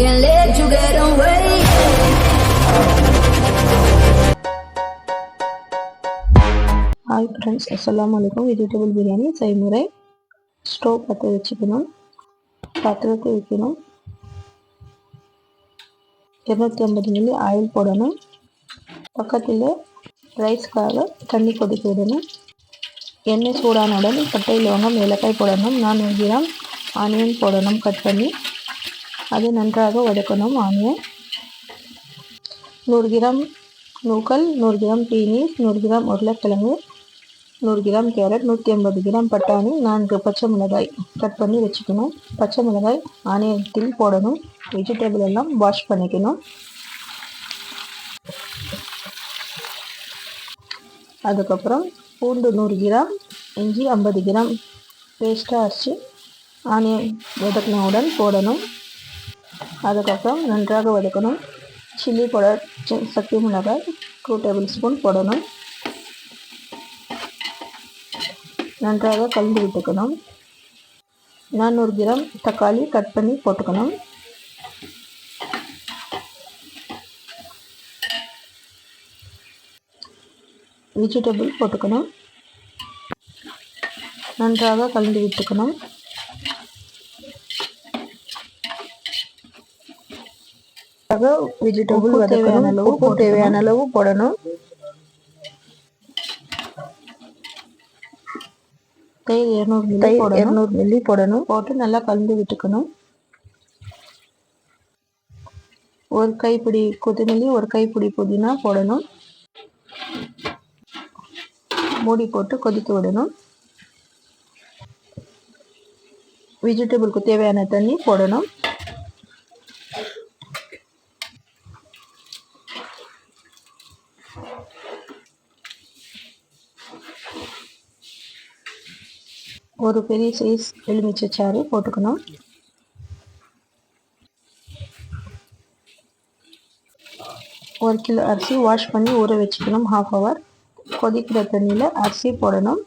can't let you get away. Hi friends, Assalamualaikum. Vegetable biryani செய்முறை. Stove பற்ற வச்சுக்கணும். பாத்திரத்தை வைக்கணும். 250 மில்லி ஆயில் போடணும். பக்கத்தில் ரைஸ்க்காக தண்ணி கொதிக்க விடணும். எண்ணெய் சூடானவுடன் பட்டை லவங்கம் ஏலக்காய் போடணும். 400 கிராம் ஆனியன் போடணும் கட் பண்ணி. அது நன்றாக வதக்கணும். ஆனியன் 100 கிராம் நூக்கல், 100 கிராம் பீனீஸ், 100 கிராம் உருளைக்கிழங்கு, 100 கிராம் கேரட், 150 கிராம் பட்டாணி, 4 பச்சை மிளகாய் கட் பண்ணி வச்சுக்கணும். பச்சை மிளகாய் ஆனியத்தில் போடணும். வெஜிடபிள் எல்லாம் வாஷ் பண்ணிக்கணும். அதுக்கப்புறம் பூண்டு 100 கிராம், இஞ்சி 50 கிராம் பேஸ்ட்டாக அரைச்சி ஆனியன் வதக்கினவுடன் போடணும். அதுக்கப்புறம் நன்றாக வதக்கணும். சில்லி பவுடர், சக்தி மிளகாய் 2 டேபிள் ஸ்பூன் போடணும். நன்றாக கலந்து விட்டுக்கணும். 400 கிராம் தக்காளி கட் பண்ணி போட்டுக்கணும். வெஜிடபிள் போட்டுக்கணும். நன்றாக கலந்து விட்டுக்கணும். வெஜிடபிள் தேவையான அளவு போடணும். தயிர் 200 மில்லி போடணும். போட்டு நல்லா கலந்து விட்டுக்கணும். ஒரு கைப்பிடி கொத்தமல்லி, ஒரு கைப்பிடி புதினா போடணும். மூடி போட்டு கொதிக்க விடணும். வெஜிடபிளுக்கு தேவையான தண்ணி போடணும். ஒரு பெரிய சைஸ் எலுமிச்சை சாறு போட்டுக்கணும். ஒரு கிலோ அரிசி வாஷ் பண்ணி ஊற வச்சுக்கணும். 1/2 ஹவர். கொதிக்கிற தண்ணியில் அரிசி போடணும்.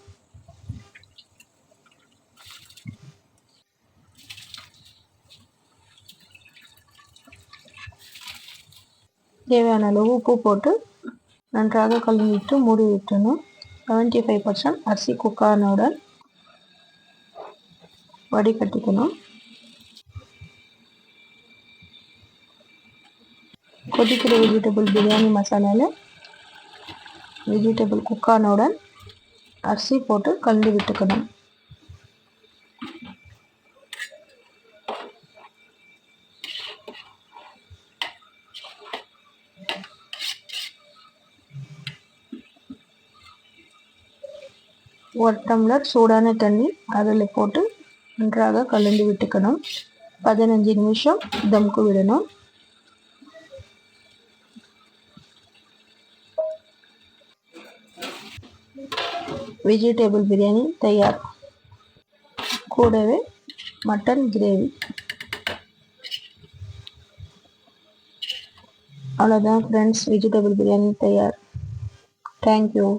தேவையான அளவு உப்பு போட்டு நன்றாக கலந்துவிட்டு மூடி விட்டுணும். 75% அரிசி குக் ஆனவுடன் வடிகட்டிக்கணும். கொதிக்கிற வெஜிடபிள் பிரியாணி மசாலாவில் வெஜிடபிள் குக் ஆனவுடன் அரிசி போட்டு கலந்து விட்டுக்கணும். ஒரு டம்ளர் சூடான தண்ணி அதில் போட்டு நன்றாக கலந்து விட்டுக்கணும். 15 நிமிஷம் தம்க்கு விடணும். வெஜிடபிள் பிரியாணி தயார். கூடவே மட்டன் கிரேவி. அவ்வளோதான் ஃப்ரெண்ட்ஸ், வெஜிடபிள் பிரியாணி தயார். தேங்க்யூ.